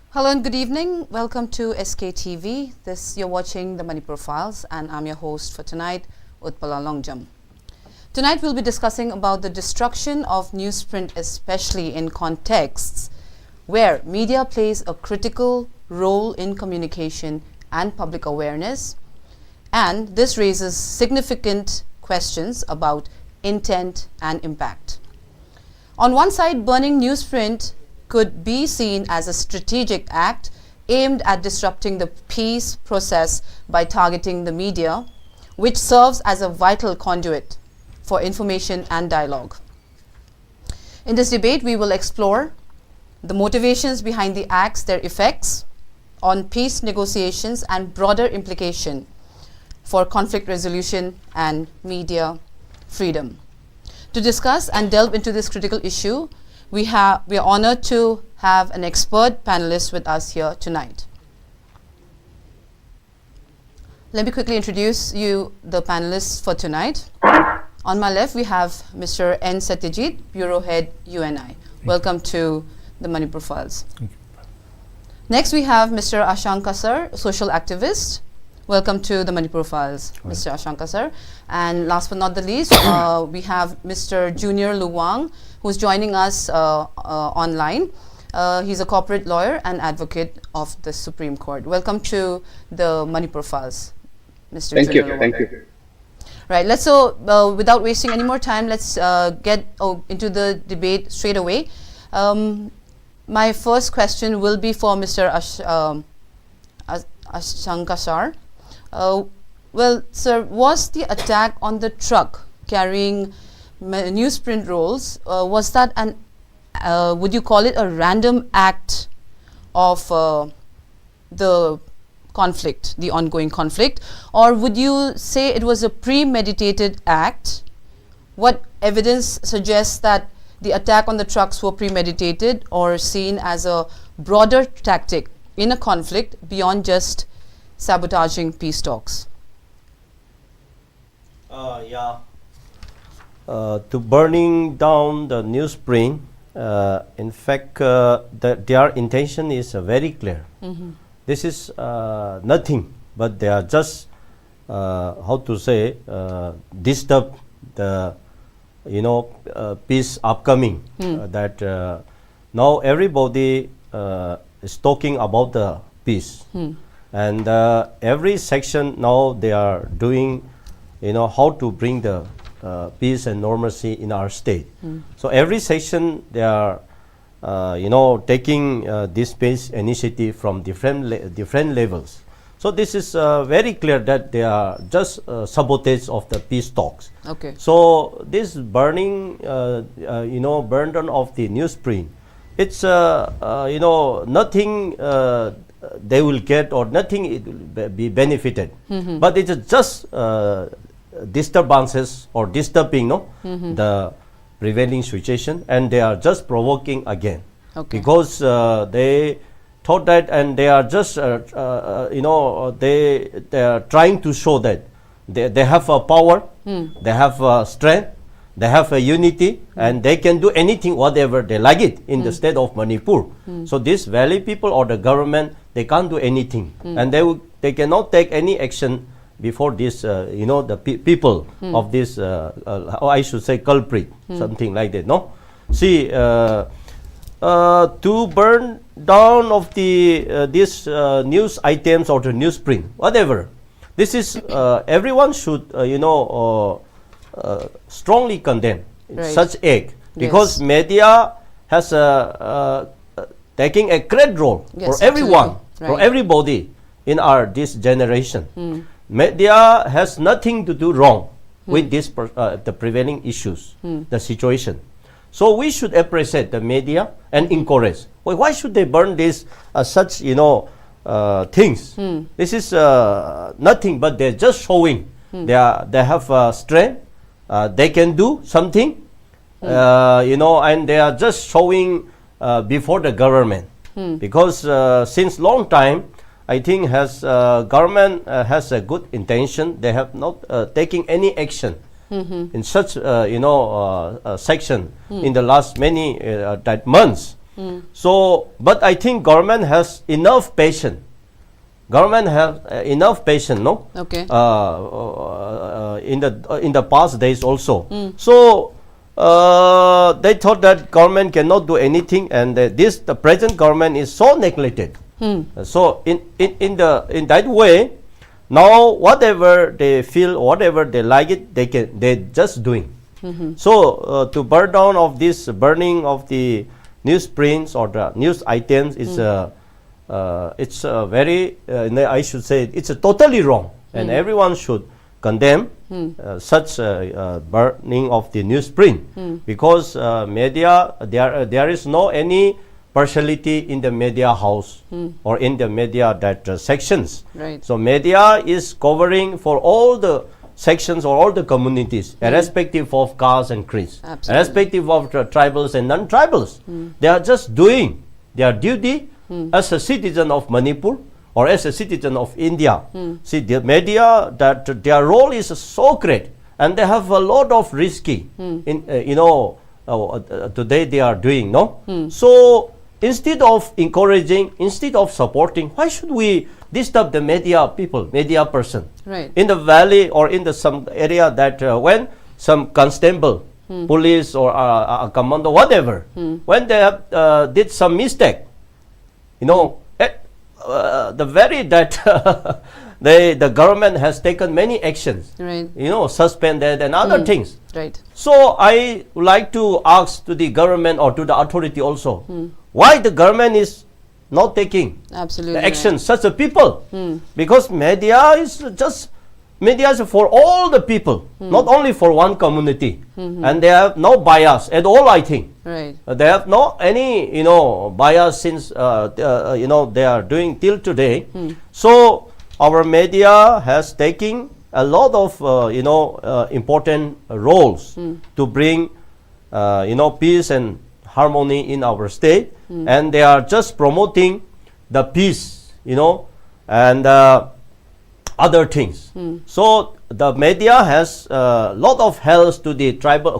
Hello and good evening. Welcome to SKTV. You're watching the Manipur Files, and I'm your host for tonight, Utpala Longjam. Tonight we'll be discussing about the destruction of newsprint, especially in contexts where media plays a critical role in communication and public awareness, and this raises significant questions about intent and impact. On one side, burning newsprint could be seen as a strategic act aimed at disrupting the peace process by targeting the media, which serves as a vital conduit for information and dialogue. In this debate, we will explore the motivations behind the acts, their effects on peace negotiations, and broader implication for conflict resolution and media freedom. To discuss and delve into this critical issue, we are honored to have an expert panelist with us here tonight. Let me quickly introduce you the panelists for tonight. On my left, we have Mr. N. SATYAJEET, Bureau Head, UNI. Welcome to the Manipur Files. Next, we have Mr. ASHANG KASAR, social activist. Welcome to the Manipur Files, Mr. ASHANG KASAR. And last but not the least, we have Mr. Junior LUWANG, who's joining us online. He's a corporate lawyer and advocate of the Supreme Court. Welcome to the Manipur Files, Mr. Junior LUWANG. Thank you. Right, without wasting any more time, let's get into the debate straight away. My first question will be for Mr. ASHANG KASAR. Well, sir, was the attack on the truck carrying newsprint rolls, was that would you call it a random act of the conflict, the ongoing conflict, or would you say it was a premeditated act? What evidence suggests that the attack on the trucks were premeditated or seen as a broader tactic in a conflict beyond just sabotaging peace talks? To burning down the newsprint, in fact, their intention is very clear. This is nothing but they are just disturb the peace upcoming. That now everybody is talking about the peace, and every section now they are doing how to bring the peace and normalcy in our state. So every section they are taking this peace initiative from different levels. So this is very clear that they are just sabotage of the peace talks. Okay. So this burning burden of the newsprint, it's nothing they will get or nothing it will be benefited, but it's just disturbances or disturbing the prevailing situation, and they are just provoking again. Okay. Because they thought that, and they are just they are trying to show that they have a power, they have a strength, they have a unity, and they can do anything whatever they like it in the state of Manipur. So these valley people or the government, they can't do anything, and they cannot take any action before this the people of this I should say culprit, something like that. No, see, to burn down of the this news items or the newsprint, whatever, this is everyone should strongly condemn such act, because media has taking a great role for everyone, for everybody in this generation. Media has nothing to do wrong with this the prevailing issues, the situation. So we should appreciate the media and encourage. Well, why should they burn this such things? This is nothing but they're just showing they have strength, they can do something, and they are just showing before the government, because since long time I think government has a good intention. They have not taking any action in such section in the last many months. So, but I think government has enough patience. Government have enough patience, no? Okay. In the past days also. So they thought that government cannot do anything, and the present government is so neglected. So in that way, now whatever they feel, whatever they like it, they just doing. So to burn down of this burning of the newsprints or the news items is it's very I should say it's totally wrong, and everyone should condemn such burning of the newsprint, because media, there is no any partiality in the media house or in the media sections. Right. So media is covering for all the sections or all the communities, irrespective of caste and creed, irrespective of tribals and non-tribals. They are just doing their duty as a citizen of Manipur or as a citizen of India. See, the media, that their role is so great, and they have a lot of risky in today they are doing, no? So instead of encouraging, instead of supporting, why should we disturb the media people, media person? Right. In the valley or in the some area that when some constable, police or a commando, whatever, when they have, did some mistake, the very that the government has taken many actions, right, suspended and other things. Right. So I would like to ask to the government or to the authority also, why the government is not taking absolutely action right. such a people, because media is for all the people, not only for one community, and they have no bias at all, I think. Right. They have no any bias since they are doing till today. So our media has taken a lot of important roles to bring peace and harmony in our state, and they are just promoting the peace, and other things. So the media has a lot of help to the tribal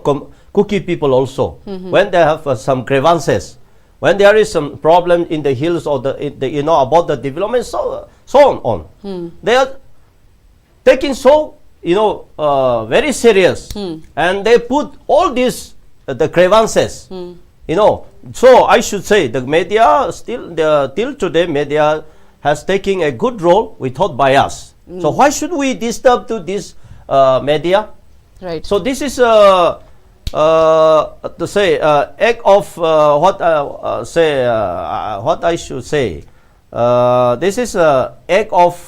Kuki people also, when they have some grievances, when there is some problem in the hills or about the development, so on. They are taking so very serious, and they put all these the grievances. So I should say the media till today media has taken a good role without bias. So why should we disturb to this media? Right. So this is to say act of what I should say. This is a act of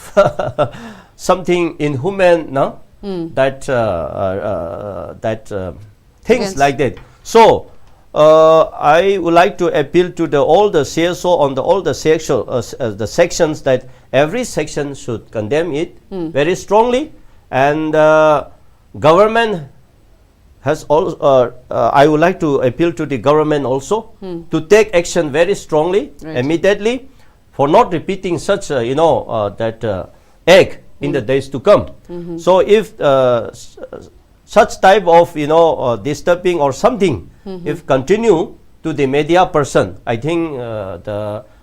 something inhuman, no? That things like that. So I would like to appeal to all the CSO on all the the sections, that every section should condemn it very strongly, and government has also. I would like to appeal to the government also to take action very strongly, immediately, for not repeating such act in the days to come. So if such type of disturbing or something if continue to the media person, I think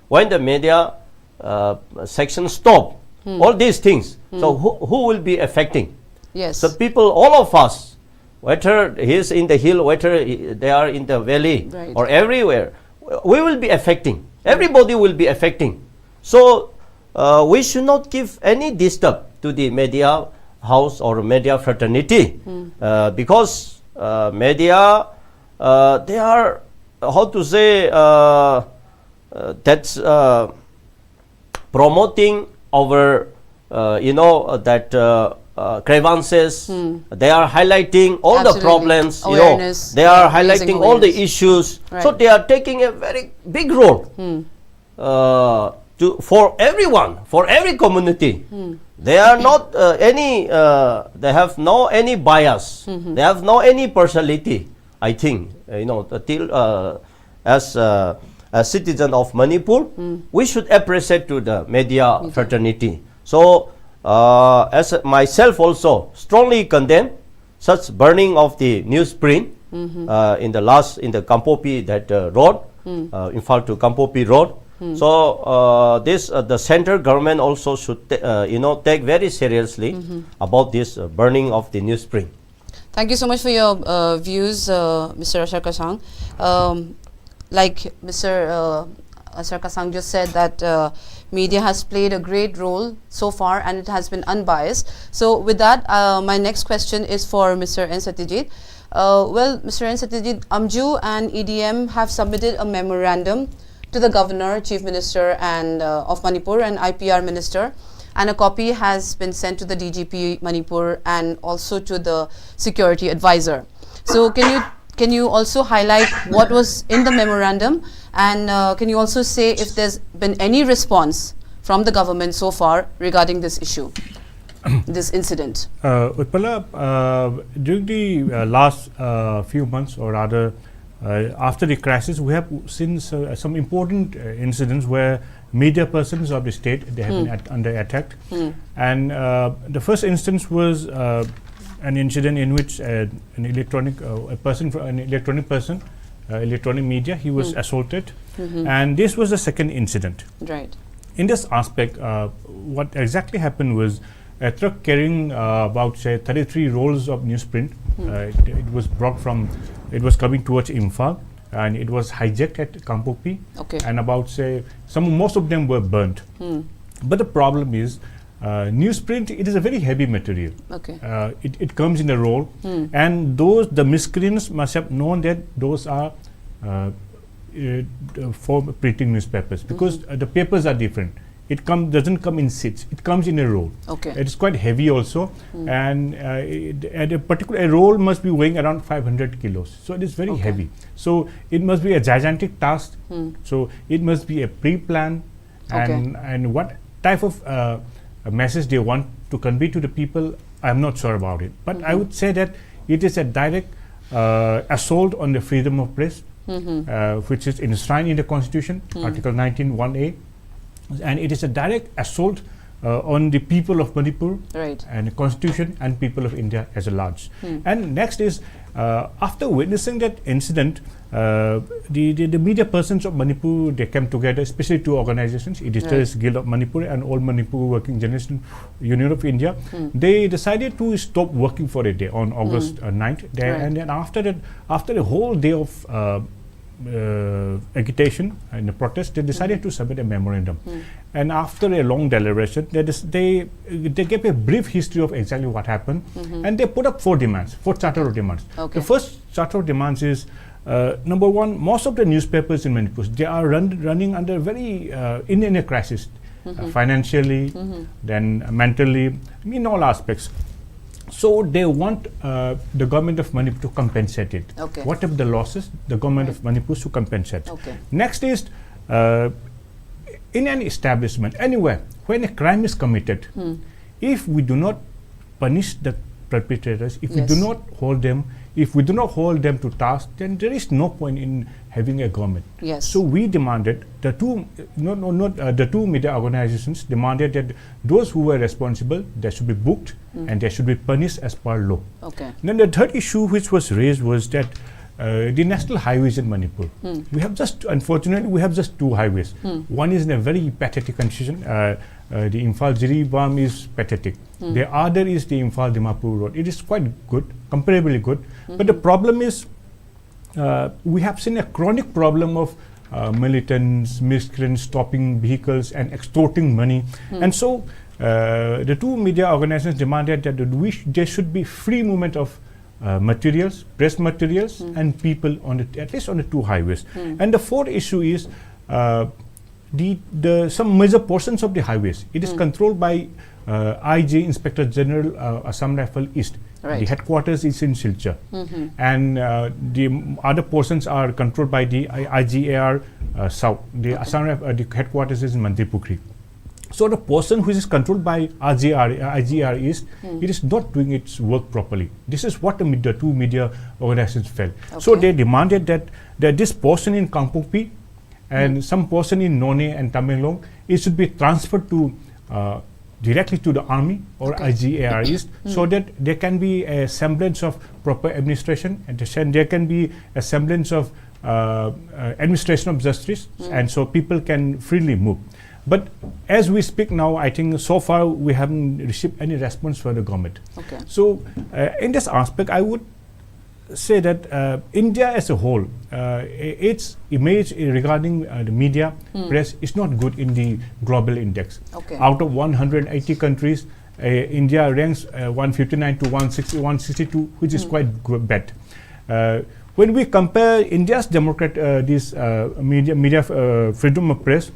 when the media section stop all these things, so who will be affecting? Yes. So people, all of us, whether he is in the hill, whether they are in the valley, or everywhere, we will be affecting. Everybody will be affecting. So we should not give any disturb to the media house or media fraternity, because media, they are, how to say, that's promoting our grievances. They are highlighting all the problems, awareness, they are highlighting all the issues. So they are taking a very big role for everyone, for every community. They are not they have no any bias, they have no any partiality, I think. Till as a citizen of Manipur, we should appreciate to the media fraternity. So as myself also strongly condemn such burning of the newsprint in the Kampopi that road, Imphal to Kampopi road. So the central government also should take very seriously about this burning of the newsprint. Thank you so much for your views, Mr. Ashar Kasang. Like Mr. Ashar Kasang just said, that media has played a great role so far and it has been unbiased. So with that, my next question is for Mr. N. Satyajeet. Well, Mr. N. Satyajeet, AMJU and EDM have submitted a memorandum to the Governor, Chief Minister and of Manipur and IPR Minister, and a copy has been sent to the DGP Manipur and also to the Security Advisor. So can you also highlight what was in the memorandum, and can you also say if there's been any response from the government so far regarding this issue, this incident? Utpala, during the last few months, or rather after the crisis, we have seen some important incidents where media persons of the state, they have been under attack. And the first instance was an incident in which an electronic media, he was assaulted, and this was the second incident. Right. In this aspect, what exactly happened was a truck carrying about, say, 33 rolls of newsprint. It was brought from, it was coming towards Imphal, and it was hijacked at Kampopi. Okay. And about, say, most of them were burnt. But the problem is, newsprint, it is a very heavy material. Okay. It comes in a roll, and the miscreants must have known that those are for printing newspapers, because the papers are different. It doesn't come in sits, it comes in a roll. Okay. It is quite heavy also, and at a particular roll must be weighing around 500 kilos. So it is very heavy. So it must be a gigantic task. So it must be a pre-plan, and what type of a message they want to convey to the people, I am not sure about it. But I would say that it is a direct assault on the freedom of press, which is enshrined in the Constitution, Article 19(1)(a). And it is a direct assault on the people of Manipur, and the Constitution, and people of India as a large. And next is, after witnessing that incident, the media persons of Manipur, they came together, especially two organizations, Editors Guild of Manipur and All Manipur Working Journalists Union of India. They decided to stop working for a day on August 9th. And then after that, after a whole day of agitation and a protest, they decided to submit a memorandum. And after a long deliberation, they gave a brief history of exactly what happened, and they put up four charter of demands. The first charter of demands is, number one, most of the newspapers in Manipur, they are running under very in a crisis, financially, then mentally, in all aspects. So they want the government of Manipur to compensate it. Whatever the losses, the government of Manipur to compensate. Next is, in an establishment, anywhere, when a crime is committed, if we do not punish the perpetrators, if we do not hold them, to task, then there is no point in having a government. So we demanded, the two media organizations demanded that those who were responsible, they should be booked and they should be punished as per law. Then the third issue which was raised was that the national highways in Manipur. We have unfortunately, we have just two highways. One is in a very pathetic condition. The Imphal-Jiribam is pathetic. The other is the Imphal-Dimapur road. It is quite good, comparably good. But the problem is, we have seen a chronic problem of militants, miscreants stopping vehicles and extorting money. And so the two media organizations demanded that there should be free movement of materials, press materials, and people on at least on the two highways. And the fourth issue is some major portions of the highways. It is controlled by IG, Inspector General, Assam Rifle East. The headquarters is in Silchar, and the other portions are controlled by the IGAR South. The Assam the headquarters is in Manipuri. So the person who is controlled by IGR East, it is not doing its work properly. This is what the two media organizations felt. So they demanded that this portion in Kampopi and some portion in None and Tamenglong, it should be transferred to directly to the army or IGARs, so that there can be a semblance of proper administration, and there can be a semblance of administration of justice, and so people can freely move. But as we speak now, I think so far we haven't received any response from the government. Okay. So in this aspect, I would say that India as a whole, its image regarding the media press is not good in the global index. Okay. Out of 180 countries, India ranks 159 to 160, 162, which is quite bad. When we compare India's media freedom of press,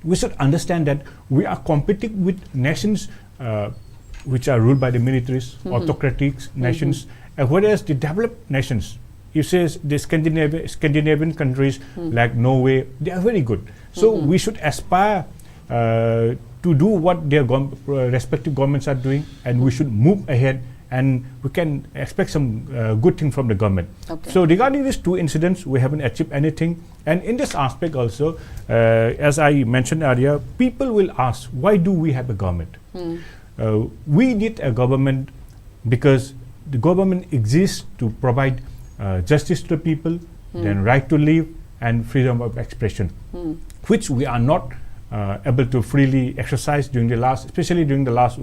we should understand that we are competing with nations which are ruled by the militaries, autocratic nations, whereas the developed nations, you say the Scandinavian countries like Norway, they are very good. So we should aspire to do what their respective governments are doing, and we should move ahead, and we can expect some good thing from the government. Okay. So regarding these two incidents, we haven't achieved anything. And in this aspect also, as I mentioned earlier, people will ask, why do we have a government? We need a government because the government exists to provide justice to the people, then right to live, and freedom of expression, which we are not able to freely exercise especially during the last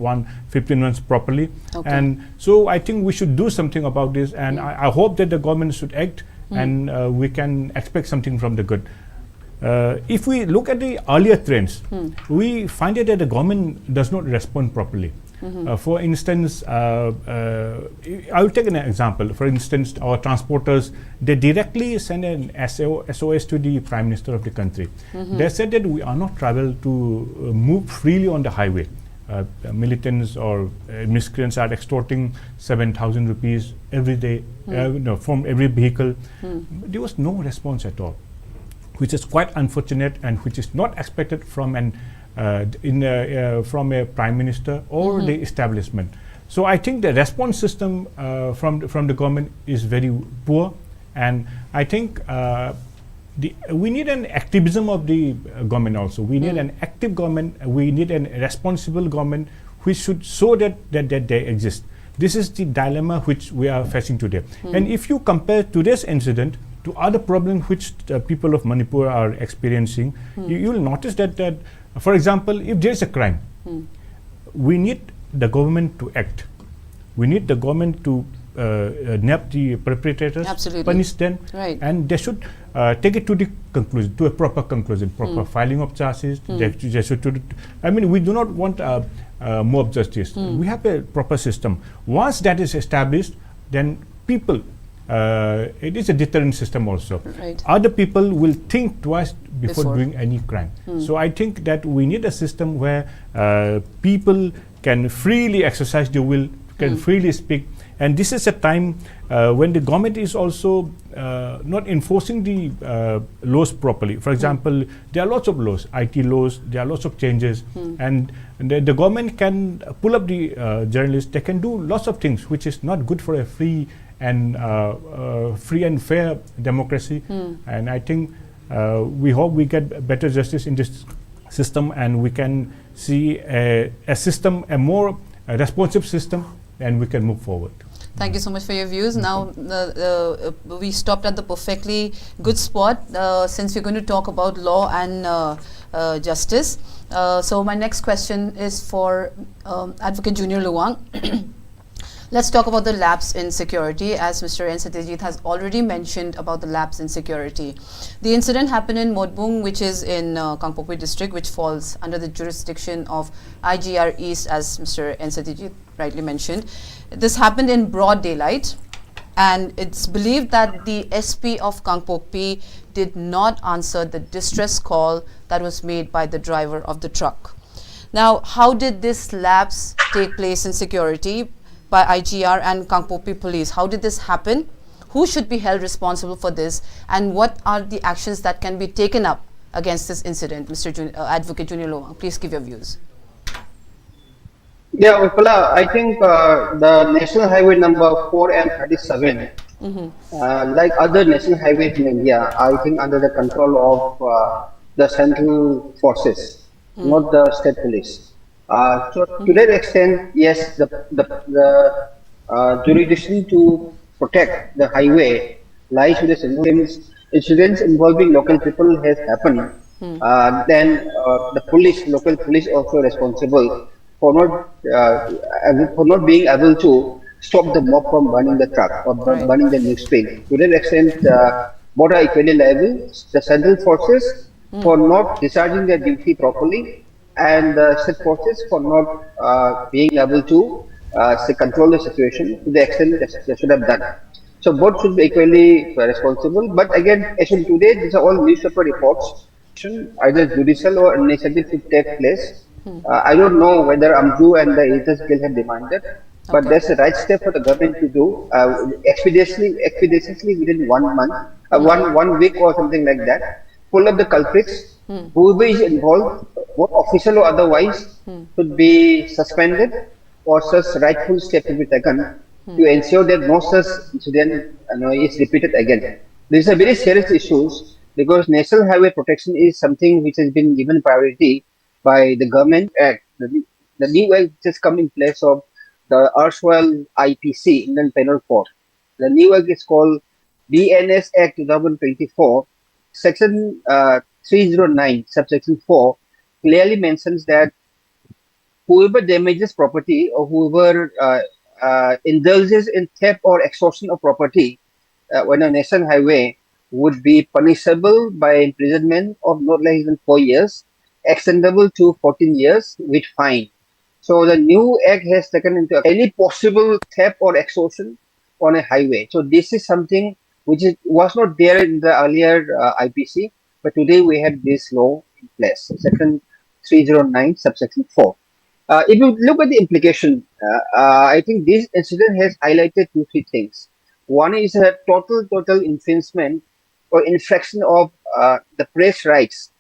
15 months properly. Okay. And so I think we should do something about this, and I hope that the government should act, and we can expect something from the good. If we look at the earlier trends, we find it that the government does not respond properly. For instance, I will take an example. For instance, our transporters, they directly send an SOS to the Prime Minister of the country. They said that we are not travel to move freely on the highway. Militants or miscreants are extorting 7,000 rupees every day from every vehicle. There was no response at all, which is quite unfortunate, and which is not expected from from a prime minister or the establishment. So I think the response system from the government is very poor, and I think we need an activism of the government also. We need an active government. We need a responsible government which should show that they exist. This is the dilemma which we are facing today. And if you compare today's incident to other problems which the people of Manipur are experiencing, you will notice that for example, if there is a crime, we need the government to act. We need the government to nab the perpetrators, punish them, and they should take it to the conclusion, to a proper conclusion, proper filing of charges. They should I mean, we do not want mob justice. We have a proper system. Once that is established, then people, it is a deterrent system also. Other people will think twice before doing any crime. So I think that we need a system where people can freely exercise their will, can freely speak. And this is a time when the government is also not enforcing the laws properly. For example, there are lots of laws, IT laws, there are lots of changes, and the government can pull up the journalists. They can do lots of things which is not good for a free and fair democracy. And I think we hope we get better justice in this system, and we can see a system, a more responsive system, and we can move forward. Thank you so much for your views. Now, we stopped at the perfectly good spot since we're going to talk about law and justice. So my next question is for Advocate Junior LUWANG. Let's talk about the lapse in security, as Mr. N. SATYAJEET has already mentioned about the lapse in security. The incident happened in Modbung, which is in Kangpokpi district, which falls under the jurisdiction of IGR East, as Mr. N. SATYAJEET rightly mentioned. This happened in broad daylight, and it's believed that the SP of Kangpokpi did not answer the distress call that was made by the driver of the truck. Now, how did this lapse take place in security by IGR and Kangpokpi police? How did this happen? Who should be held responsible for this? And what are the actions that can be taken up against this incident? Mr. Advocate Junior LUWANG, please give your views. Yeah, Utpala, I think the National Highway number 4 and 37, like other national highways in India, I think under the control of the central forces, not the state police. So to that extent, yes, the jurisdiction to protect the highway lies with the central. Incidents involving local people has happened, then the police, local police, also responsible for not being able to stop the mob from burning the truck or Right. burning the newsprint. To that extent, both are equally liable. The central forces for not discharging their duty properly, and the state forces for not being able to control the situation to the extent that they should have done. So both should be equally responsible. But again, as of today, these are all newspaper reports. Either judicial or administrative should take place. I don't know whether AMJU and the Editors Guild have demanded, but Okay. that's the right step for the government to do expeditiously within 1 month, one week or something like that. Pull up the culprits, whoever is involved, both official or otherwise, should be suspended or such rightful step to be taken to ensure that no such incident is repeated again. These are very serious issues because national highway protection is something which has been given priority by the government act. The new act just come in place of the erstwhile IPC, Indian Penal Code. The new act is called BNS Act 2024. Section 309, subsection 4, clearly mentions that whoever damages property or whoever indulges in theft or extortion of property on a national highway would be punishable by imprisonment of not less than 4 years, extendable to 14 years with fine. So the new act has taken into account any possible theft or extortion on a highway. So this is something which was not there in the earlier IPC, but today we have this law in place, Section 309, subsection 4. If you look at the implication, I think this incident has highlighted two, three things. One is a total infringement or infraction of the press rights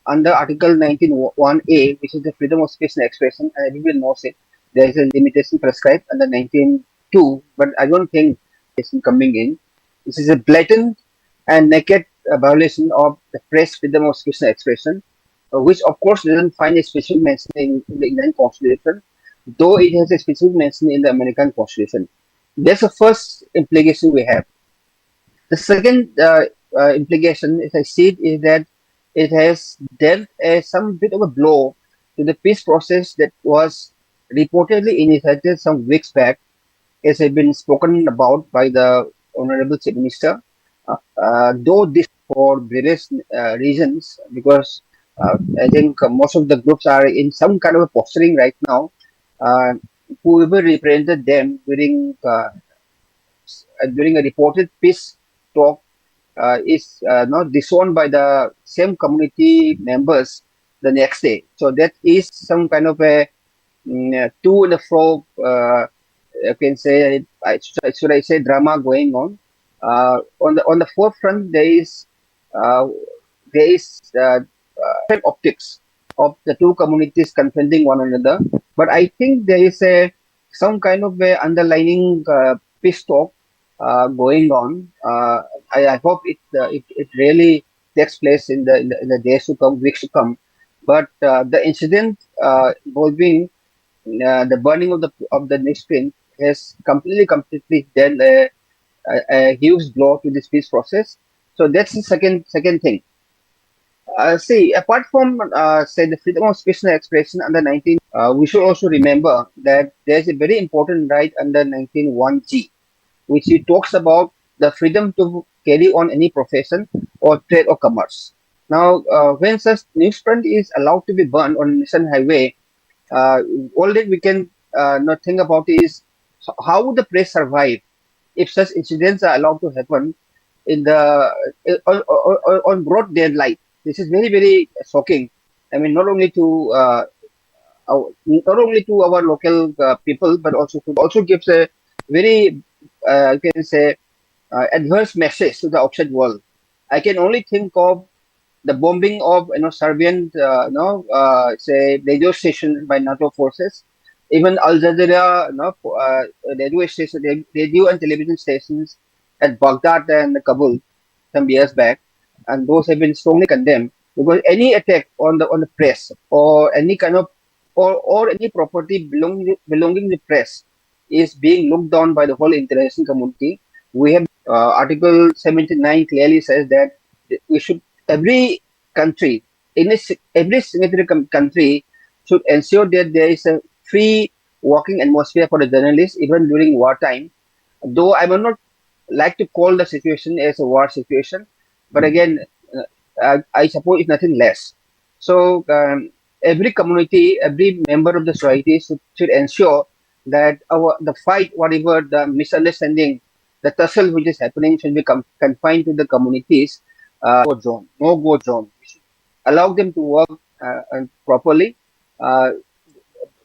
under Article 19(1)(a), which is the freedom of speech and expression, and everybody knows it. There is a limitation prescribed under 19(2), but I don't think it's coming in. This is a blatant and naked violation of the press freedom of speech and expression, which of course doesn't find a specific mention in the Indian Constitution, though it has a specific mention in the American Constitution. That's the first implication we have. The second implication, as I see it, is that it has dealt some bit of a blow to the peace process that was reportedly initiated some weeks back, as has been spoken about by the Honorable Chief Minister. Though this for various reasons, because I think most of the groups are in some kind of a posturing right now. Whoever represented them during a reported peace talk is not disowned by the same community members the next day. So that is some kind of a to and fro. I can say, should I say, drama going on. On the forefront, there is optics of the two communities confronting one another. But I think there is some kind of a underlining peace talk going on. I hope it really takes place in the days to come, weeks to come. But the incident involving the burning of the newsprint has completely dealt a huge blow to this peace process. So that's the second thing. See, apart from say the freedom of speech and expression under 19, we should also remember that there's a very important right under 19(1)(g), which it talks about the freedom to carry on any profession or trade or commerce. Now, when such newsprint is allowed to be burned on a national highway, all that we can not think about is how would the press survive if such incidents are allowed to happen in the on broad daylight. This is very shocking. I mean, not only to our local people, but also gives a very you can say adverse message to the outside world. I can only think of the bombing of Serbian say radio station by NATO forces, even Al Jazeera radio and television stations at Baghdad and Kabul some years back, and those have been strongly condemned because any attack on the press or any kind of or any property belonging to press is being looked down by the whole international community. We have Article 79 clearly says that we should every country every signatory country should ensure that there is a free working atmosphere for the journalists even during wartime. Though I will not like to call the situation as a war situation, but again, I suppose it's nothing less. So every community, every member of the society should ensure that the fight, whatever the misunderstanding, the tussle which is happening should be confined to the communities. No go zone. We should allow them to work and properly.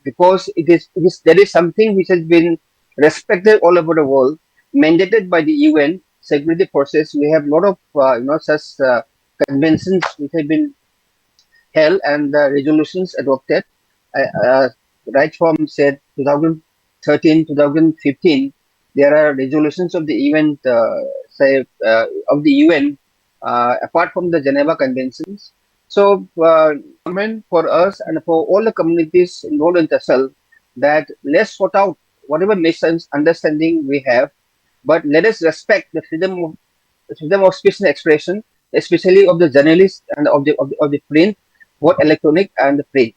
Because there is something which has been respected all over the world, mandated by the UN security process. We have a lot of such conventions which have been held and resolutions adopted right from say 2013, 2015. There are resolutions of the UN, of the UN, apart from the Geneva Conventions. So, government for us and for all the communities involved in TESL, that let's sort out whatever misunderstanding we have, but let us respect the freedom of speech and expression, especially of the journalists and of the print, both electronic and the print.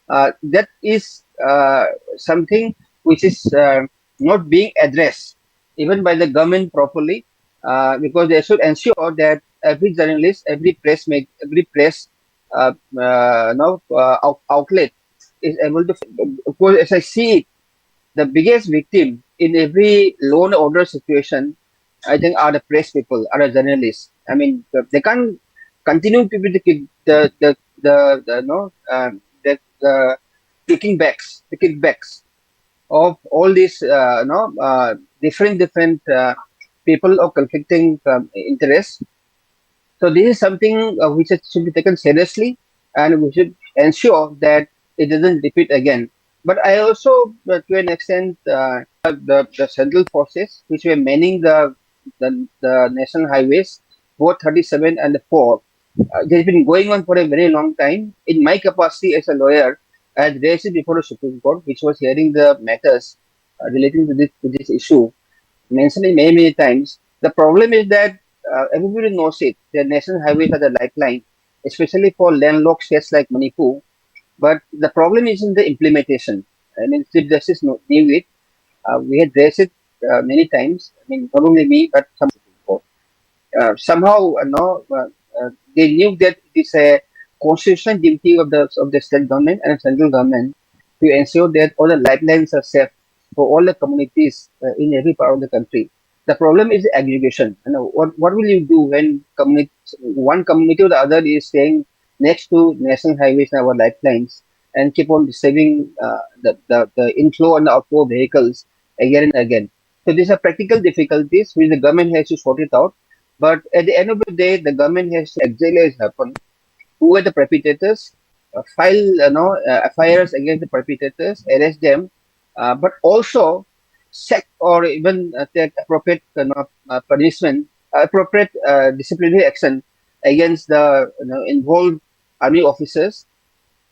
That is something which is not being addressed even by the government properly, because they should ensure that every journalist, every press outlet is able to. Of course, as I see it, the biggest victim in every law and order situation, I think, are the press people, are the journalists. I mean, they can't continue to be the kickbacks of all these different people of conflicting interests. So this is something which should be taken seriously, and we should ensure that it doesn't repeat again. But I also, to an extent, the central forces which were manning the national highways, both 37 and the 4, they've been going on for a very long time. In my capacity as a lawyer, I had raised it before the Supreme Court, which was hearing the matters relating to this issue, mentioning many times. The problem is that everybody knows it. The national highways are the lifeline, especially for landlocked states like Manipur. But the problem is in the implementation. I mean, Chief Justice knew it. We had raised it many times. I mean, not only me, but some people. Somehow, they knew that it is a constitutional duty of the state government and central government to ensure that all the lifelines are safe for all the communities in every part of the country. The problem is the aggregation. What will you do when one community or the other is staying next to national highways and our lifelines and keep on disturbing the inflow and the outflow of vehicles again and again? So these are practical difficulties which the government has to sort it out. But at the end of the day, the government has to exile happen. Who are the perpetrators? File FIRs against the perpetrators, arrest them, but also sack or even take appropriate punishment, appropriate disciplinary action against the involved army officers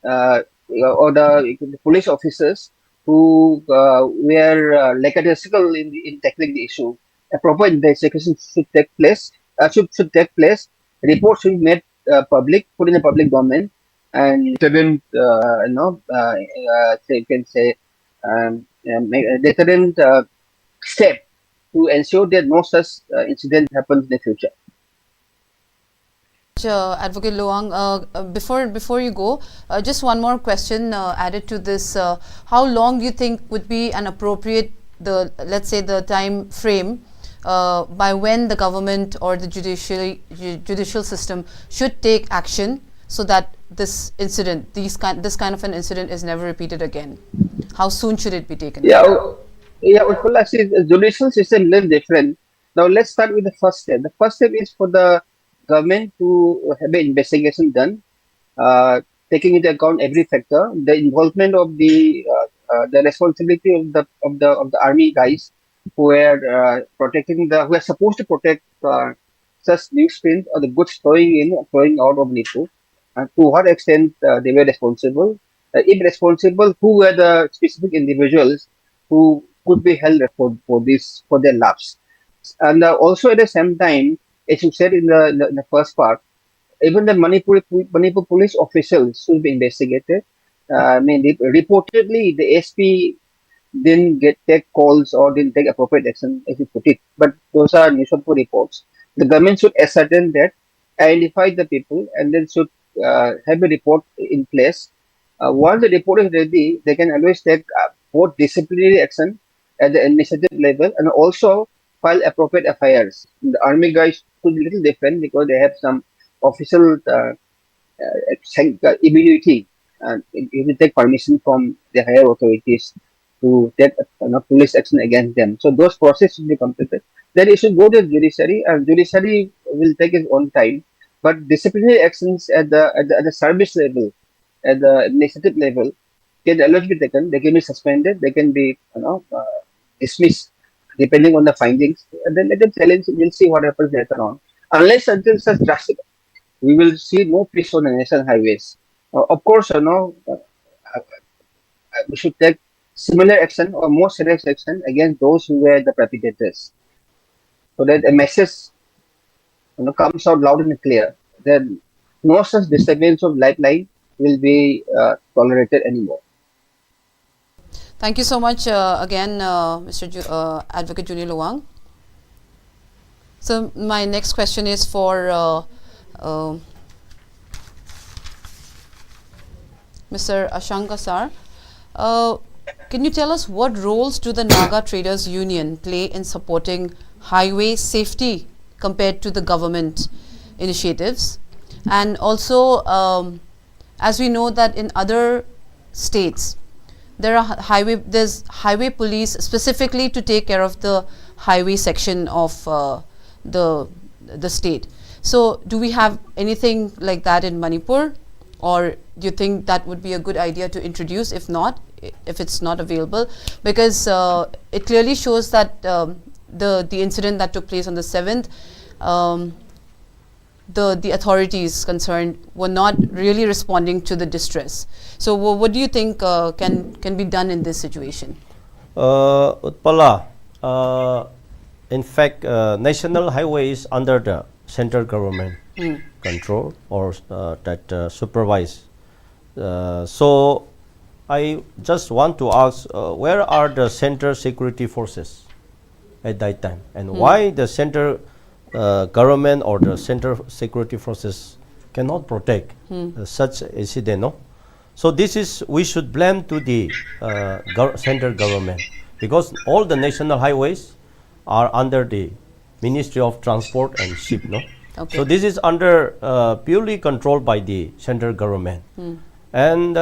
or the police officers who were lackadaisical in tackling the issue. A proper investigation should take place. Should take place. Reports should be made public, put in the public domain, and deterrent, you can say, deterrent step to ensure that no such incident happens in the future. Advocate Luwang, before you go, just one more question added to this. How long do you think would be an appropriate, let's say, the time frame by when the government or the judicial system should take action so that this incident, this kind of an incident is never repeated again? How soon should it be taken? Utpala, see, the judicial system is a little different. Now let's start with the first step. The first step is for the government to have an investigation done, taking into account every factor, the involvement of the responsibility of the army guys who are who are supposed to protect such newsprint or the goods flowing in or flowing out of Manipur, to what extent they were responsible, if responsible, who were the specific individuals who could be held for this for their lapse. And also at the same time, as you said in the first part, even the Manipur police officials should be investigated. I mean, reportedly the SP didn't take calls or didn't take appropriate action, as you put it. But those are newspaper reports. The government should ascertain that, identify the people, and then should have a report in place. Once the report is ready, they can always take both disciplinary action at the administrative level and also file appropriate FIRs. The army guys could be a little different because they have some official immunity, and you will take permission from the higher authorities to take police action against them. So those processes should be completed. Then it should go to the judiciary, and judiciary will take its own time. But disciplinary actions at the service level, at the administrative level, can always be taken. They can be suspended. They can be dismissed depending on the findings. And then let them challenge. We'll see what happens later on. Unless until such drastic, we will see no peace on the national highways. Of course, we should take similar action or more serious action against those who were the perpetrators, so that a message comes out loud and clear that no such disturbance of lifeline will be tolerated anymore. Thank you so much again, Mr. Advocate Junior Luwang. So my next question is for Mr. ASHANG KASAR. Can you tell us what roles do the Naga Traders Union play in supporting highway safety compared to the government initiatives? And also, as we know that in other states, there's highway police specifically to take care of the highway section of the state. So do we have anything like that in Manipur, or do you think that would be a good idea to introduce? If not, if it's not available, because it clearly shows that the incident that took place on the 7th, the authorities concerned were not really responding to the distress. So what do you think can be done in this situation? Utpala, in fact, national highway is under the central government control or that supervise. So I just want to ask, where are the center security forces at that time, and why the center government or the center security forces cannot protect such incident? No? So this is, we should blame to the center government, because all the national highways are under the Ministry of Transport and Ship. No? Okay. So this is under purely controlled by the central government. And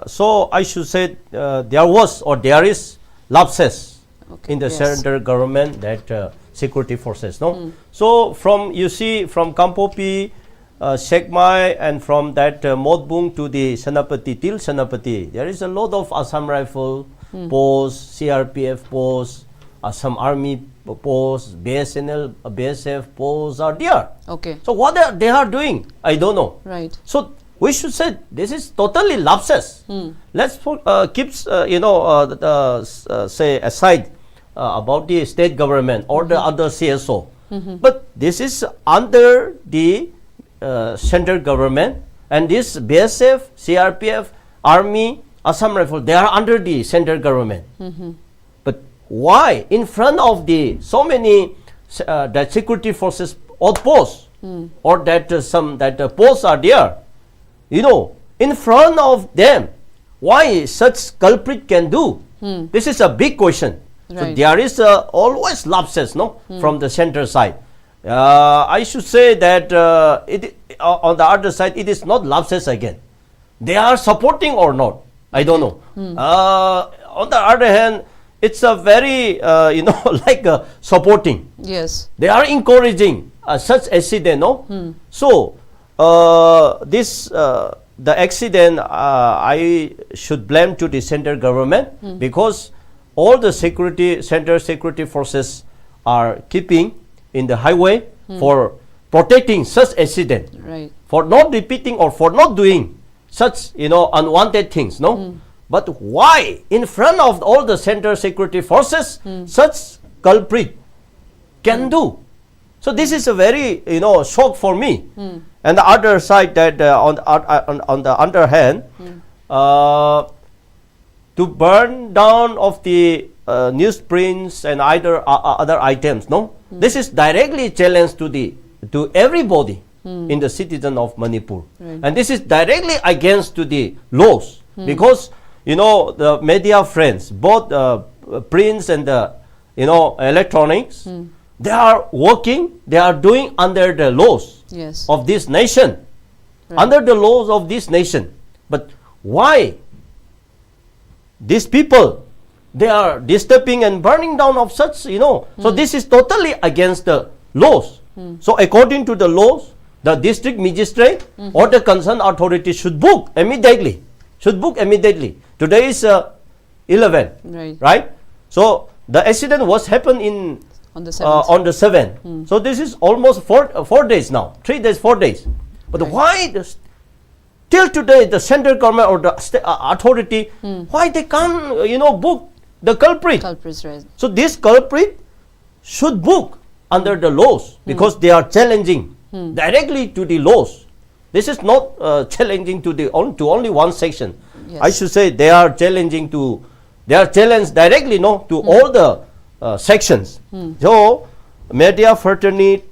so I should say there was or there is lapses in the central government, that security forces. No, so from, you see, from Kampopi, Sekmai, and from that Modbung to the Senapati till Senapati, there is a lot of Assam Rifle posts, CRPF posts, Assam Army posts, BSNL, BSF posts are there. Okay. So what they are doing, I don't know. Right. So we should say this is totally lapses. Let's keep say aside about the state government or the other CSO. But this is under the central government, and this BSF, CRPF, Army, Assam Rifle, they are under the central government. But why in front of the so many that security forces outposts or that some posts are there, you know, in front of them, why such culprit can do? This is a big question. Right. So there is always lapses, no, from the center side. I should say that on the other side, it is not lapses again. They are supporting or not, I don't know. On the other hand, it's a very like supporting. Yes. They are encouraging such accident, no. So the accident, I should blame to the central government, because all the center security forces are keeping in the highway for protecting such accident, Right. for not repeating or for not doing such, unwanted things, no? But why, in front of all the center security forces, such culprit can do? So this is a very, shock for me. And the other side that, on the other hand, to burn down of the newsprints and other items, no? This is directly challenge to everybody in the citizen of Manipur. Right. And this is directly against to the laws, because, the media friends, both prints and the, electronics, they are working, they are doing under the laws Yes. of this nation, Right. under the laws of this nation. But why these people, they are disturbing and burning down of such, so this is totally against the laws. So according to the laws, the district magistrate or the concerned authority should book immediately. Today is 11, right? So the accident was happened On the 7th. on the 7th. So this is almost 4 days now, 3 days, 4 days. But Right. why till today the central government or the authority, why they can't, book the culprit? Culprits, right. So this culprit should book under the laws, because they are challenging directly to the laws. This is not challenging to only one section. Yes. I should say they are challenged directly, to all the sections. So media fraternity,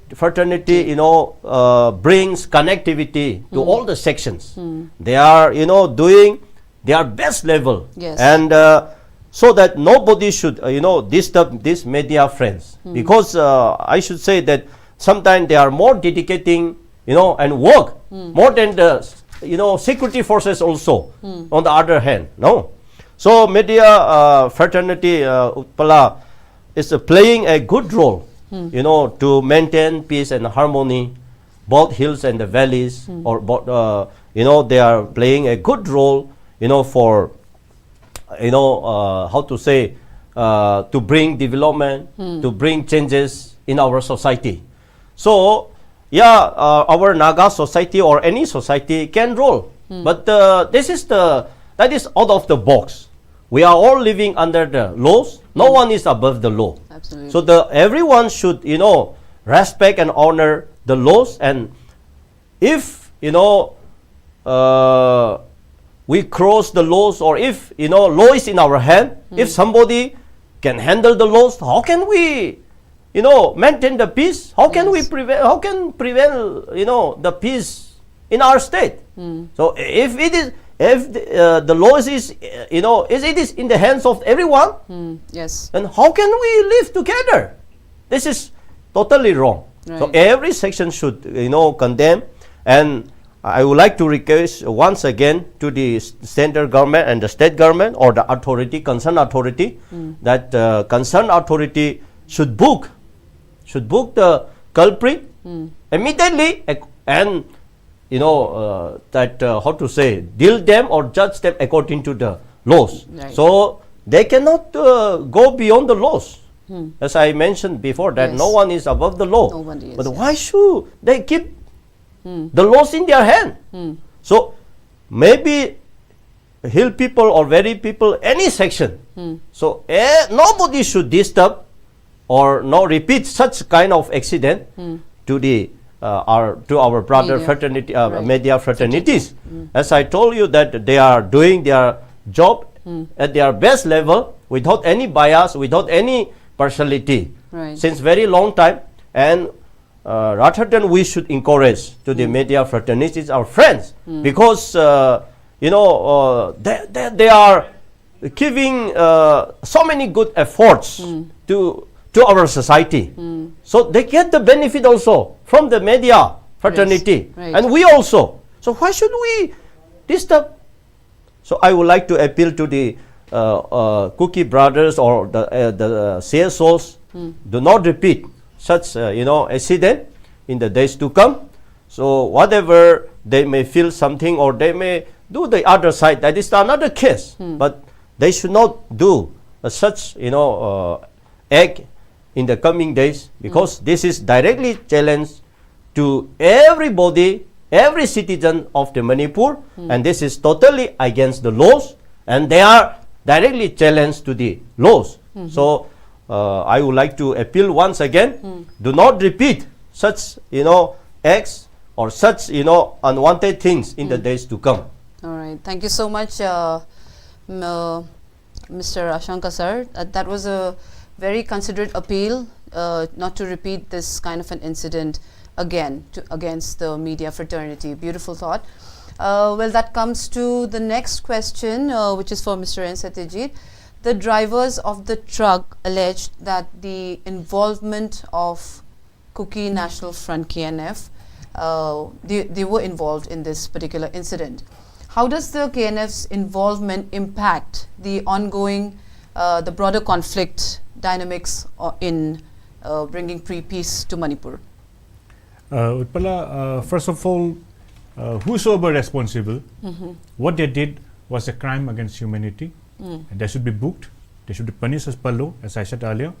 brings connectivity to all the sections. They are, doing their best level. Yes. And so that nobody should, disturb these media friends. Because I should say that sometimes they are more dedicating, and work more than the, security forces also, on the other hand, no? So media fraternity, Utpala, is playing a good role, to maintain peace and harmony, both hills and the valleys, or both, they are playing a good role, for, how to say, to bring development, to bring changes in our society. So, yeah, our Naga society or any society can roll, but that is out of the box. We are all living under the laws. No one is above the law. Absolutely. So everyone should, respect and honor the laws. And if, we cross the laws, or if, law is in our hand, if somebody can handle the laws, how can we, maintain the peace? How can we prevent? How can prevent, the peace in our state? So if the law is, it is in the hands of everyone, Yes. then how can we live together? This is totally wrong. So Right. every section should, condemn. And I would like to request once again to the central government and the state government or the authority, concerned authority, that concerned authority should book the culprit immediately, and how to say, deal them or judge them according to the laws. Right. So they cannot go beyond the laws. As I mentioned before, that Yes. no one is above the law. Nobody is, But yes. why should they keep the laws in their hand? So maybe hill people or valley people, any section. So nobody should disturb or repeat such kind of accident to the our brother Media. fraternity, Right. media fraternities. As I told you that they are doing their job at their best level, without any bias, without any partiality, Right. since very long time. And rather than we should encourage to the media fraternities, our friends, because they are giving so many good efforts to our society. So they get the benefit also from the media fraternity, Yes, right. and we also. So why should we disturb? So I would like to appeal to the Cookie brothers or the CSOs, do not repeat such accident in the days to come. So whatever they may feel something, or they may do the other side, that is another case. But they should not do such act in the coming days, because this is directly challenge to everybody every citizen of the Manipur, and this is totally against the laws, and they are directly challenged to the laws. So I would like to appeal once again, do not repeat such acts or such unwanted things in the days to come. All right, thank you so much, Mr. ASHANG KASAR. That was a very considerate appeal not to repeat this kind of an incident again against the media fraternity. Beautiful thought. Well, that comes to the next question, which is for Mr. SATYAJEET. The drivers of the truck alleged that the involvement of Kuki National Front KNF, they were involved in this particular incident. How does the KNF's involvement impact the ongoing, the broader conflict dynamics in bringing peace to Manipur? Utpala, first of all, whosoever responsible, what they did was a crime against humanity. And they should be booked, they should be punished as per law, as I said earlier.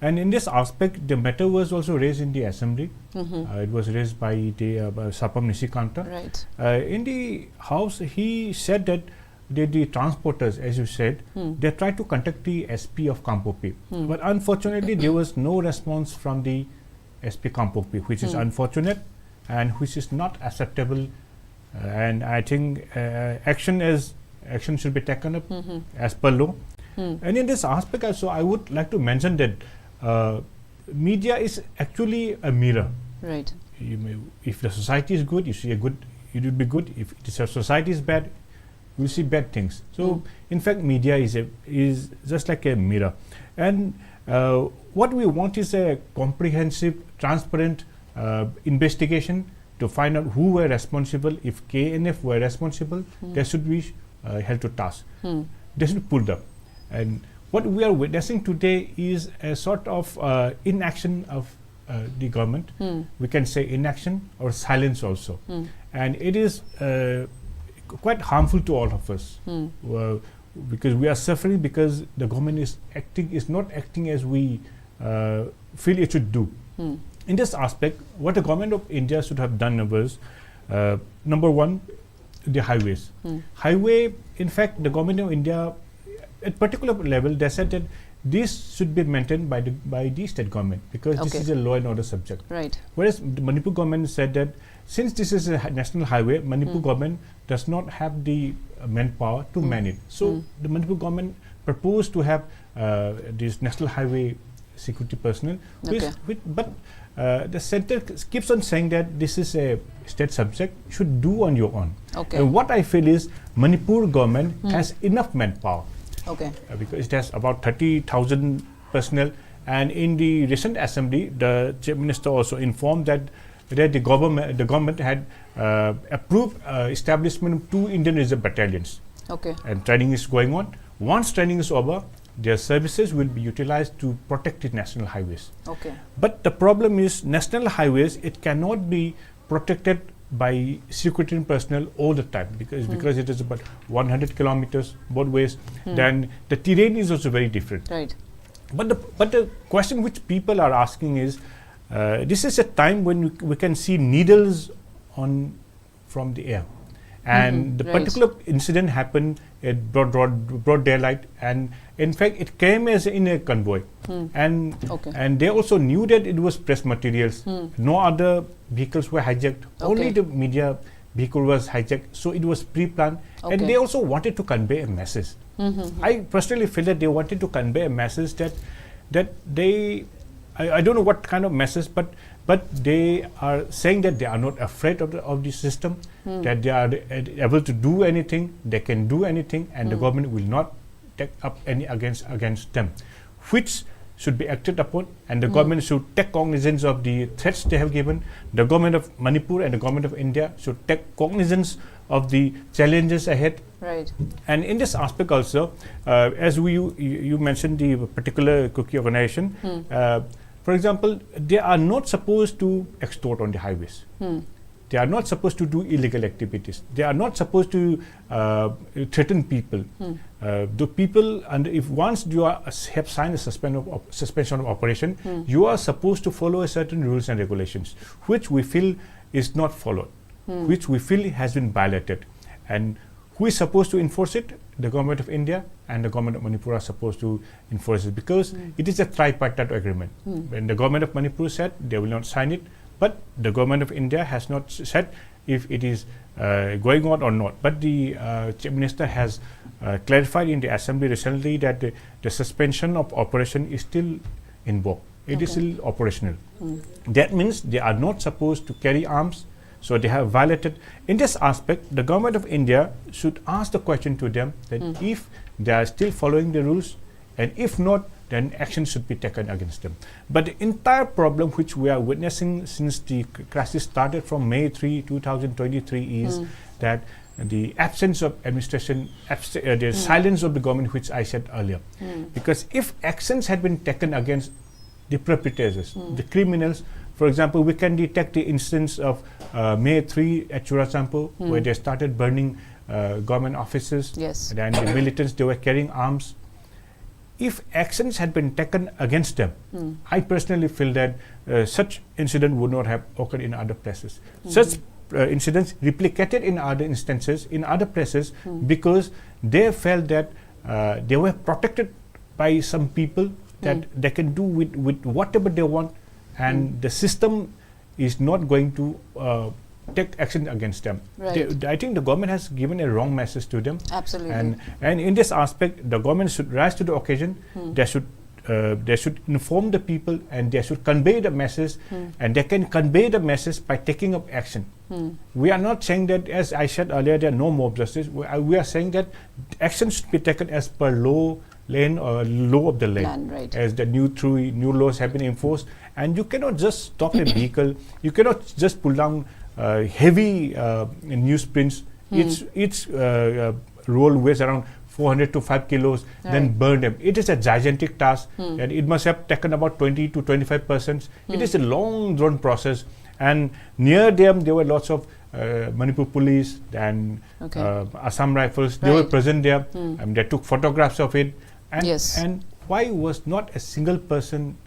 And in this aspect, the matter was also raised in the assembly. It was raised by the Sapam Nisikanta. Right. In the house, he said that the transporters, as you said, they tried to contact the SP of Kampopi. But unfortunately, there was no response from the SP Kampopi, which is unfortunate and which is not acceptable. And I think action should be taken up as per law. And in this aspect also, I would like to mention that media is actually a mirror. Right. If the society is good, you see it will be good. If the society is bad, you see bad things. So in fact, media is just like a mirror. And what we want is a comprehensive, transparent investigation to find out who were responsible. If KNF were responsible, they should be held to task. They should be pulled up. And what we are witnessing today is a sort of inaction of the government. We can say inaction or silence also. And it is quite harmful to all of us because we are suffering because the government is not acting as we feel it should do. In this aspect, what the government of India should have done was, number one, the highways. Highway, in fact, the government of India, at particular level, they said that this should be maintained by the state government because this is a law and order subject. Right. Whereas the Manipur government said that since this is a national highway, Manipur government does not have the manpower to man it. So the Manipur government proposed to have this national highway security personnel, but the center keeps on saying that this is a state subject, should do on your own. And what I feel is Manipur government has enough manpower. Because it has about 30,000 personnel, and in the recent assembly, the Chief Minister also informed that the government had approved establishment of 2 Indian Reserve battalions. And training is going on. Once training is over, their services will be utilized to protect the national highways. But the problem is national highways, it cannot be protected by security personnel all the time because it is about 100 kilometers both ways. Then the terrain is also very different. Right. But the question which people are asking is, this is a time when we can see needles from the air, and the particular incident happened at broad daylight, and in fact it came as in a convoy, and they also knew that it was press materials. No other vehicles were hijacked, only the media vehicle was hijacked, so it was pre-planned. And they also wanted to convey a message. I personally feel that they wanted to convey a message that they, I don't know what kind of message, but they are saying that they are not afraid of the system, that they are able to do anything, they can do anything, and the government will not take up any against them, which should be acted upon, and the government should take cognizance of the threats they have given. The government of Manipur and the government of India should take cognizance of the challenges ahead. Right. And in this aspect also, as you mentioned the particular Kuki organization, for example, they are not supposed to extort on the highways. They are not supposed to do illegal activities. They are not supposed to threaten people. The people, and if once you have signed a suspension of operation, you are supposed to follow a certain rules and regulations, which we feel is not followed. which we feel has been violated. And who is supposed to enforce it? The government of India and the government of Manipur are supposed to enforce it, because it is a tripartite agreement. When the government of Manipur said they will not sign it, but the government of India has not said if it is going on or not. But the Chief Minister has clarified in the Assembly recently that the suspension of operation is still in vogue. It is still operational. That means they are not supposed to carry arms, so they have violated. In this aspect, the government of India should ask the question to them that if they are still following the rules, and if not, then action should be taken against them. But the entire problem which we are witnessing since the crisis started from May 3, 2023 is that the absence of administration, the silence of the government, which I said earlier. Because if actions had been taken against the perpetrators, the criminals, for example, we can detect the instance of May 3 at Churasampo, where they started burning government offices, Yes. and the militants, they were carrying arms. If actions had been taken against them, I personally feel that such incident would not have occurred in other places. Such incidents replicated in other instances, in other places, because they felt that they were protected by some people that they can do with whatever they want, and the system is not going to take action against them. Right. I think the government has given a wrong message to them. Absolutely. And in this aspect, the government should rise to the occasion. They should inform the people, and they should convey the message, and they can convey the message by taking up action. We are not saying that, as I said earlier, there are no mob justice. We are saying that action should be taken as per law of the land, right. as the new laws have been enforced. And you cannot just stop a vehicle. You cannot just pull down heavy newsprints. Each roll weighs around 400 to 5 kilos, then burn them. It is a gigantic task, and it must have taken about 20 to 25%. It is a long drawn process, and near them there were lots of Manipur police and Assam rifles. They were present there, and they took photographs of it. And, and why was not a single person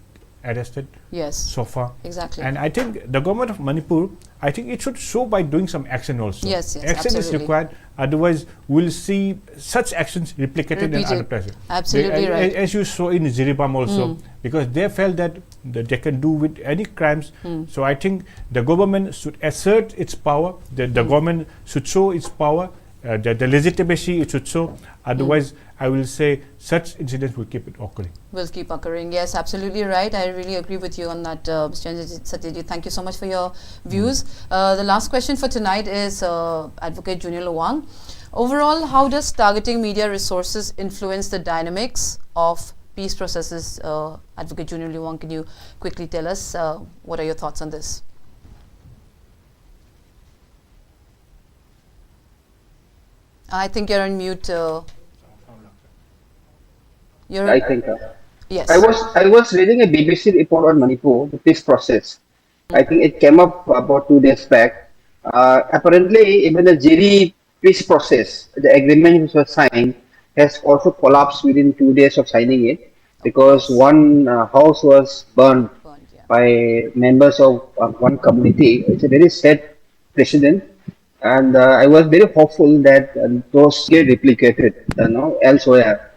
arrested so far? Exactly. And I think the government of Manipur, I think it should show by doing some action also. Yes, action is required. Otherwise, we'll see such actions replicated in other places. Absolutely right. As you saw in Jiribam also, because they felt that they can do with any crimes. So I think the government should assert its power. The government should show its power. The legitimacy it should show. Otherwise, I will say such incidents will keep it occurring. Will keep occurring. Yes, absolutely right. I really agree with you on that, Mr. Satyajeet. Thank you so much for your views. The last question for tonight is Advocate Junior LUWANG. Overall, how does targeting media resources influence the dynamics of peace processes? Advocate Junior LUWANG, can you quickly tell us what are your thoughts on this? I think you're on mute. I think. Yes. I was reading a BBC report on Manipur, the peace process. I think it came up about 2 days back. Apparently, even the Jiri peace process, the agreement which was signed, has also collapsed within 2 days of signing it, because one house was burned by members of one community. It's a very sad precedent. And I was very hopeful that those get replicated, elsewhere.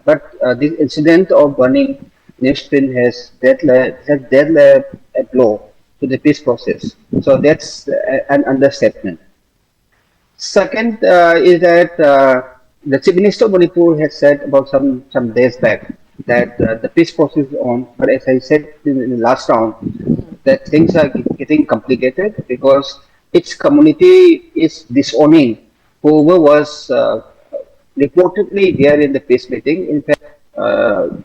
But this incident of burning NEWSPRINT has dealt a blow to the peace process. So that's an understatement. Second is that the Chief Minister of Manipur has said about some days back that the peace process is on. But as I said in the last round, that things are getting complicated because its community is disowning whoever was reportedly there in the peace meeting. In fact,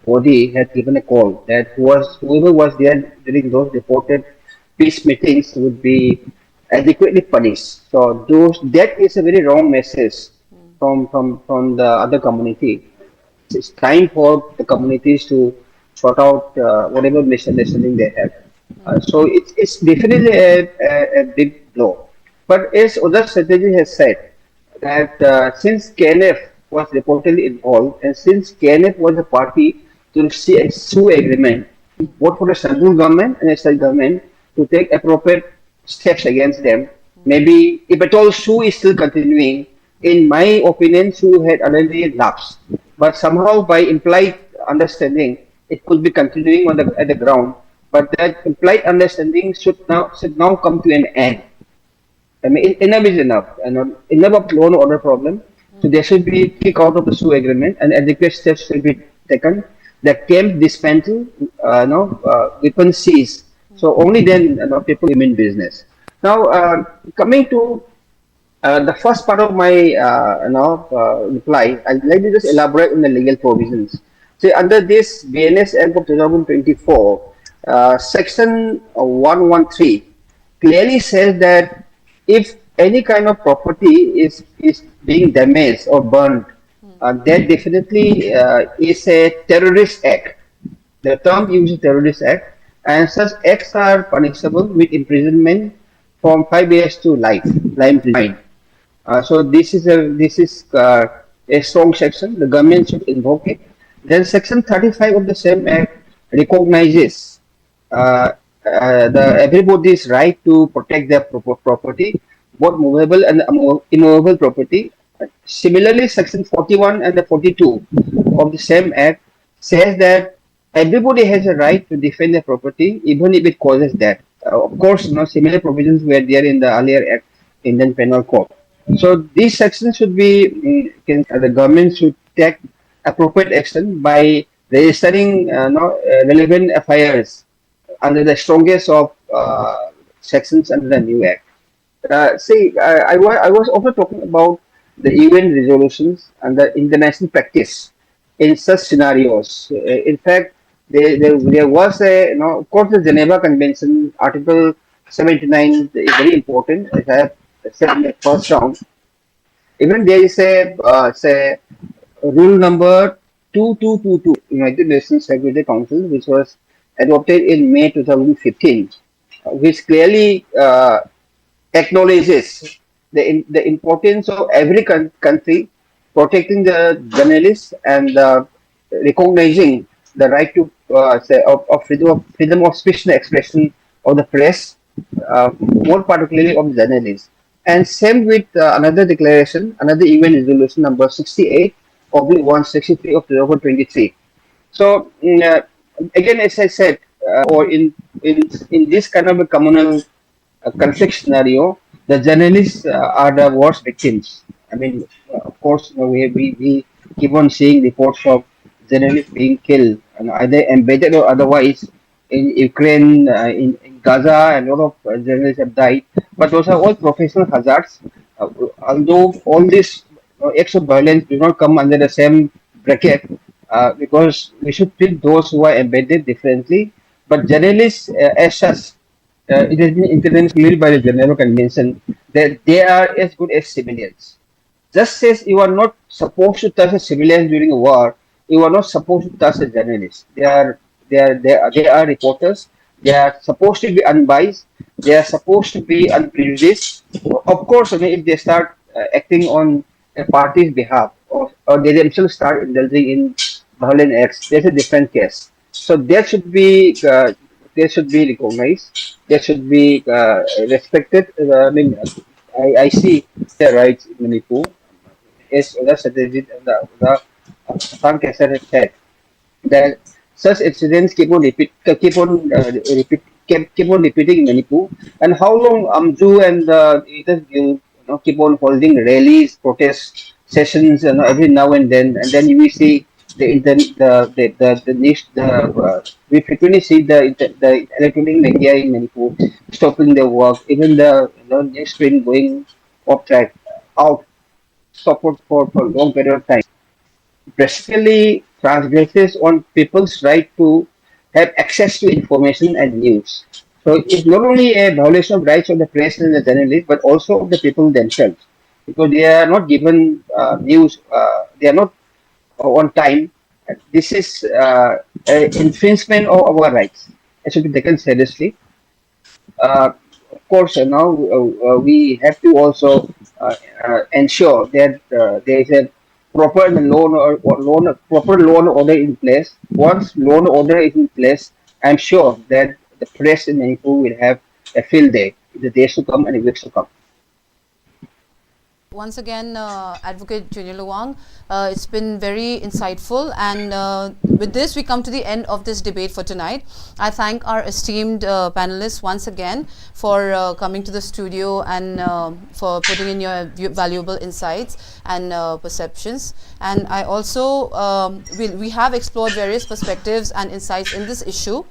Modi had given a call that whoever was there during those reported peace meetings would be adequately punished. So that is a very wrong message from the other community. It's time for the communities to sort out whatever misunderstanding they have. So it's definitely a big blow. But as other strategy has said, that since KNF was reportedly involved, and since KNF was a party to the SU agreement, both for the central government and the state government to take appropriate steps against them, Maybe if at all Sue is still continuing, in my opinion, Sue had already lapsed. But somehow by implied understanding, it could be continuing on at the ground. But that implied understanding should now come to an end. I mean, enough is enough. Enough of law and order problem. So there should be kick out of the Sue agreement and adequate steps should be taken. The camp dismantle, weapons seize. So only then people mean business. Now, coming to the first part of my reply, let me just elaborate on the legal provisions. See, under this BNS Act of 2024, Section 113 clearly says that if any kind of property is being damaged or burned, that definitely is a terrorist act. The term used is terrorist act, and such acts are punishable with imprisonment from 5 years to life imprisonment. So this is a strong section. The government should invoke it. Then Section 35 of the same act recognizes everybody's right to protect their property, both movable and immovable property. Similarly, Section 41 and the 42 of the same act says that everybody has a right to defend their property, even if it causes death. Of course, similar provisions were there in the earlier act, Indian Penal Code. So these sections should be, the government should take appropriate action by registering relevant FIRs under the strongest of sections under the new act. I was also talking about the UN resolutions and the international practice in such scenarios. In fact, there was of course, the Geneva Convention, Article 79 is very important, as I have said in the first round. Even there is a rule number 2222, United Nations Security Council, which was adopted in May 2015, which clearly acknowledges the importance of every country protecting the journalists and recognizing the right to freedom of speech and expression of the press, more particularly of journalists. And same with another declaration, another UN resolution number 68 of the 163 of 2023. So again, as I said, or in this kind of a communal conflict scenario, the journalists are the worst victims. I mean, of course, we keep on seeing reports of journalists being killed, either embedded or otherwise, in Ukraine, in Gaza, and a lot of journalists have died. But those are all professional hazards. Although all these acts of violence do not come under the same bracket, because we should treat those who are embedded differently. But journalists, as such, it has been internationally by the Geneva Convention that they are as good as civilians. Just as you are not supposed to touch a civilian during a war, you are not supposed to touch a journalist. They are reporters. They are supposed to be unbiased. They are supposed to be unprejudiced. Of course, if they start acting on a party's behalf, or they themselves start indulging in violent acts, that's a different case. So that should be recognized. That should be respected. I see the rights in Manipur, as the SATYAJEET and the KASAR has said, that such incidents keep on repeating in Manipur. And how long Amju and the leaders will keep on holding rallies, protest sessions, every now and then we see we frequently see the electronic media in Manipur stopping their work, even the NEWSPRINT going off track, out, stop for a long period of time. Basically transgresses on people's right to have access to information and news. So it's not only a violation of rights of the press and the journalists, but also of the people themselves, because they are not given news, they are not on time. This is an infringement of our rights. It should be taken seriously. Of course, now we have to also ensure that there is a proper proper law and order in place. Once law and order is in place, I'm sure that the press in Manipur will have a field day in the days to come and the weeks to come. once again, Advocate Junior LUWANG. It's been very insightful, and with this we come to the end of this debate for tonight. I thank our esteemed panelists once again for coming to the studio and for putting in your valuable insights and perceptions. And I also, we have explored various perspectives and insights in this issue.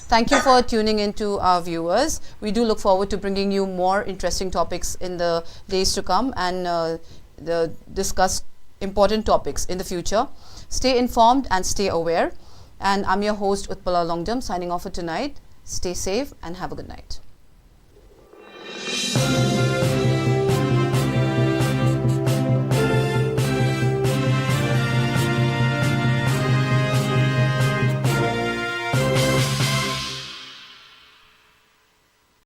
Thank you for tuning in to our viewers. We do look forward to bringing you more interesting topics in the days to come and discuss important topics in the future. Stay informed and stay aware. And I'm your host, Utpala Longjam, signing off for tonight. Stay safe and have a good night.